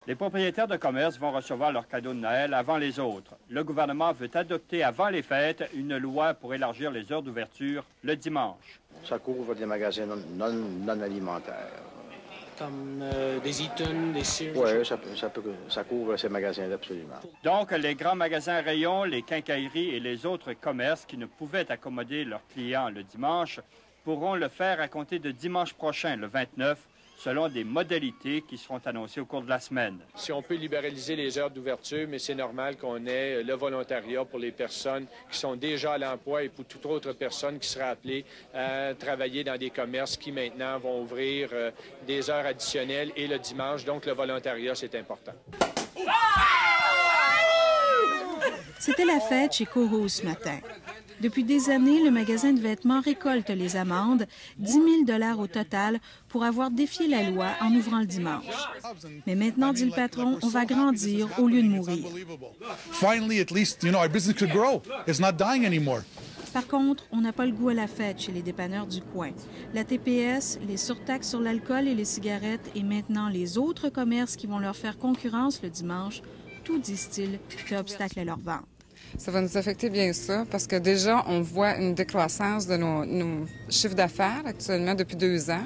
Les propriétaires de commerce vont recevoir leurs cadeaux de Noël avant les autres. Le gouvernement veut adopter avant les fêtes une loi pour élargir les heures d'ouverture le dimanche. Ça couvre des magasins non alimentaires. Comme des Eaton, des Sears? Oui, ça couvre ces magasins-là, absolument. Donc, les grands magasins rayons, les quincailleries et les autres commerces qui ne pouvaient accommoder leurs clients le dimanche pourront le faire à compter de dimanche prochain, le 29, selon des modalités qui seront annoncées au cours de la semaine. Si on peut libéraliser les heures d'ouverture, mais c'est normal qu'on ait le volontariat pour les personnes qui sont déjà à l'emploi et pour toute autre personne qui sera appelée à travailler dans des commerces qui maintenant vont ouvrir des heures additionnelles et le dimanche. Donc le volontariat, c'est important. C'était la fête chez Coro ce matin. Depuis des années, le magasin de vêtements récolte les amendes, 10 000 au total, pour avoir défié la loi en ouvrant le dimanche. Mais maintenant, dit le patron, on va grandir au lieu de mourir. Par contre, on n'a pas le goût à la fête chez les dépanneurs du coin. La TPS, les surtaxes sur l'alcool et les cigarettes et maintenant les autres commerces qui vont leur faire concurrence le dimanche, tout, disent-ils, fait obstacle à leur vente. Ça va nous affecter bien sûr parce que déjà, on voit une décroissance de nos chiffres d'affaires actuellement depuis 2 ans.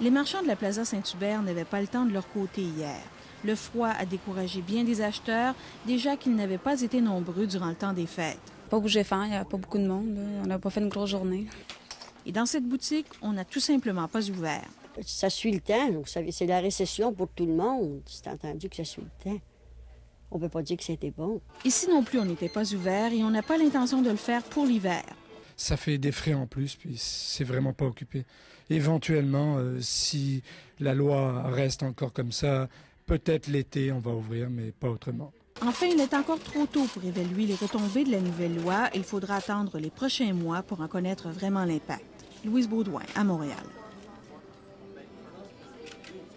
Les marchands de la Plaza Saint-Hubert n'avaient pas le temps de leur côté hier. Le froid a découragé bien des acheteurs, déjà qu'ils n'avaient pas été nombreux durant le temps des fêtes. Pas bougé faire, il n'y a pas beaucoup de monde. Là. On n'a pas fait une grosse journée. Et dans cette boutique, on n'a tout simplement pas ouvert. Ça suit le temps. Vous savez, c'est la récession pour tout le monde. C'est entendu que ça suit le temps. On ne peut pas dire que c'était bon. Ici non plus, on n'était pas ouvert et on n'a pas l'intention de le faire pour l'hiver. Ça fait des frais en plus, puis c'est vraiment pas occupé. Éventuellement, si la loi reste encore comme ça, peut-être l'été, on va ouvrir, mais pas autrement. Enfin, il est encore trop tôt pour évaluer les retombées de la nouvelle loi. Il faudra attendre les prochains mois pour en connaître vraiment l'impact. Louise Baudouin, à Montréal.